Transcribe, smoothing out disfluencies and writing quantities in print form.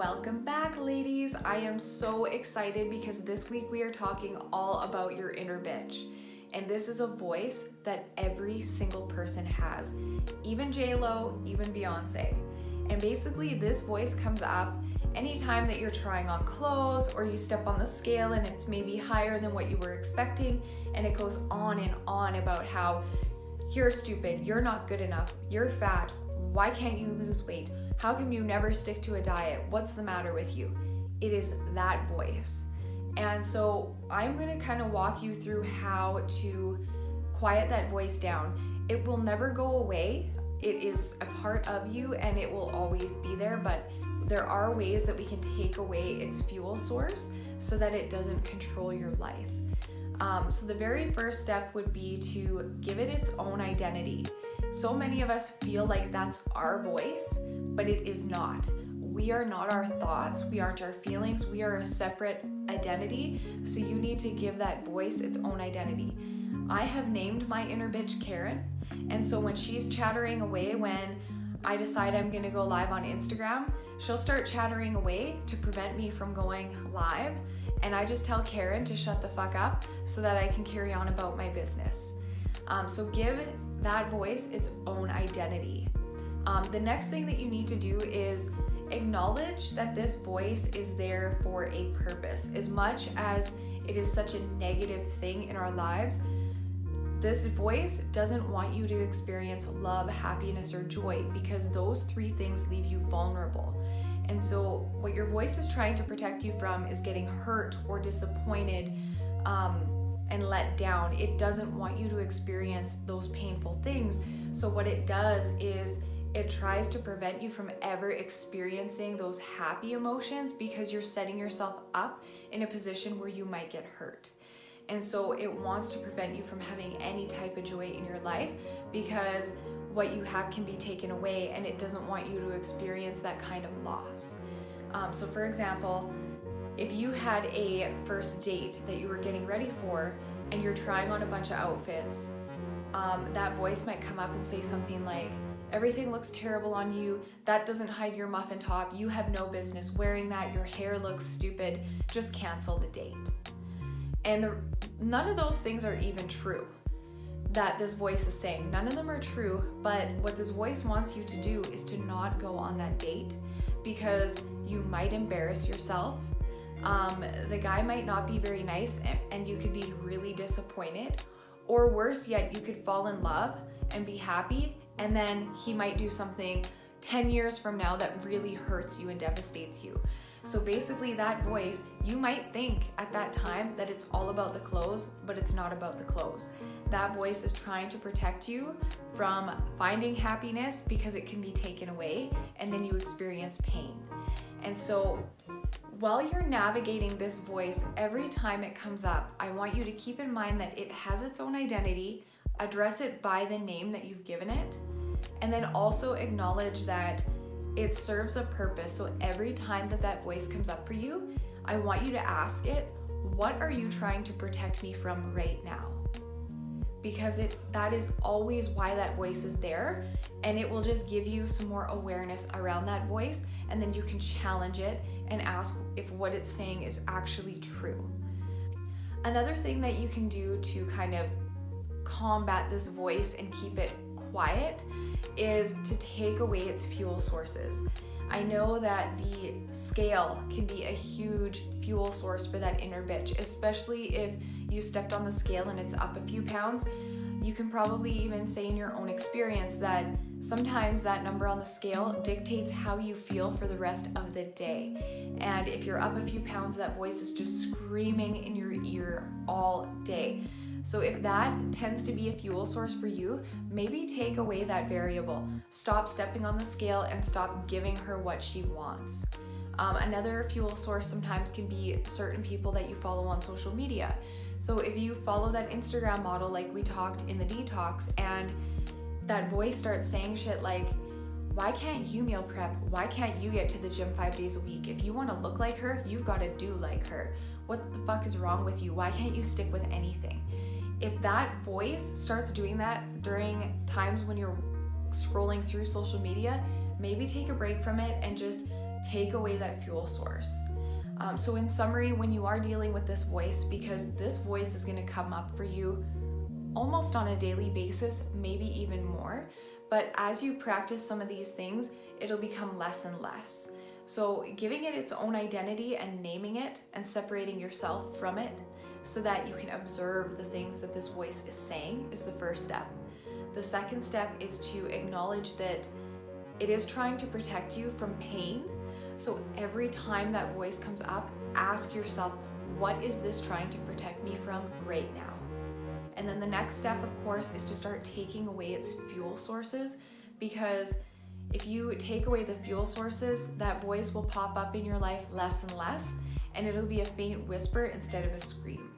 Welcome back, ladies. I am so excited because this week we are talking all about your inner bitch. And this is a voice that every single person has, even J-Lo, even Beyonce. And basically this voice comes up anytime that you're trying on clothes or you step on the scale and it's maybe higher than what you were expecting, and it goes on and on about how you're stupid, you're not good enough, you're fat, why can't you lose weight? How come you never stick to a diet? What's the matter with you? It is that voice. And so I'm going to kind of walk you through how to quiet that voice down. It will never go away. It is a part of you and it will always be there, but there are ways that we can take away its fuel source so that it doesn't control your life. So the very first step would be to give it its own identity. So many of us feel like that's our voice, but it is not. We are not our thoughts, we aren't our feelings, we are a separate identity, so you need to give that voice its own identity. I have named my inner bitch Karen, and so when she's chattering away, when I decide I'm gonna go live on Instagram, she'll start chattering away to prevent me from going live, and I just tell Karen to shut the fuck up so that I can carry on about my business. So give that voice its own identity. The next thing that you need to do is acknowledge that this voice is there for a purpose. As much as it is such a negative thing in our lives, this voice doesn't want you to experience love, happiness, or joy, because those three things leave you vulnerable. And so what your voice is trying to protect you from is getting hurt or disappointed and let down. It doesn't want you to experience those painful things. So what it does is it tries to prevent you from ever experiencing those happy emotions, because you're setting yourself up in a position where you might get hurt. And so it wants to prevent you from having any type of joy in your life, because what you have can be taken away, and it doesn't want you to experience that kind of loss. So for example, if you had a first date that you were getting ready for and you're trying on a bunch of outfits, that voice might come up and say something like, everything looks terrible on you, that doesn't hide your muffin top, you have no business wearing that, your hair looks stupid, just cancel the date. And none of those things are even true that this voice is saying. None of them are true, but what this voice wants you to do is to not go on that date, because you might embarrass yourself. The guy might not be very nice and you could be really disappointed, or worse yet, you could fall in love and be happy, and then he might do something 10 years from now that really hurts you and devastates you. So basically that voice, you might think at that time that it's all about the clothes, but it's not about the clothes. That voice is trying to protect you from finding happiness, because it can be taken away and then you experience pain. And so while you're navigating this voice, every time it comes up, I want you to keep in mind that it has its own identity, address it by the name that you've given it, and then also acknowledge that it serves a purpose. So every time that that voice comes up for you, I want you to ask it, what are you trying to protect me from right now? Because that is always why that voice is there, and it will just give you some more awareness around that voice, and then you can challenge it and ask if what it's saying is actually true. Another thing that you can do to kind of combat this voice and keep it quiet is to take away its fuel sources. I know that the scale can be a huge fuel source for that inner bitch, especially if you stepped on the scale and it's up a few pounds. You can probably even say in your own experience that sometimes that number on the scale dictates how you feel for the rest of the day. And if you're up a few pounds, that voice is just screaming in your ear all day. So if that tends to be a fuel source for you, maybe take away that variable. Stop stepping on the scale and stop giving her what she wants. Another fuel source sometimes can be certain people that you follow on social media. So if you follow that Instagram model like we talked in the detox, and that voice starts saying shit like, why can't you meal prep? Why can't you get to the gym 5 days a week? If you want to look like her, you've got to do like her. What the fuck is wrong with you? Why can't you stick with anything? If that voice starts doing that during times when you're scrolling through social media, maybe take a break from it and just take away that fuel source. So in summary, when you are dealing with this voice, because this voice is going to come up for you almost on a daily basis, maybe even more, but as you practice some of these things, it'll become less and less. So giving it its own identity and naming it and separating yourself from it so that you can observe the things that this voice is saying is the first step. The second step is to acknowledge that it is trying to protect you from pain. So every time that voice comes up, ask yourself, what is this trying to protect me from right now? And then the next step, of course, is to start taking away its fuel sources, because if you take away the fuel sources, that voice will pop up in your life less and less, and it'll be a faint whisper instead of a scream.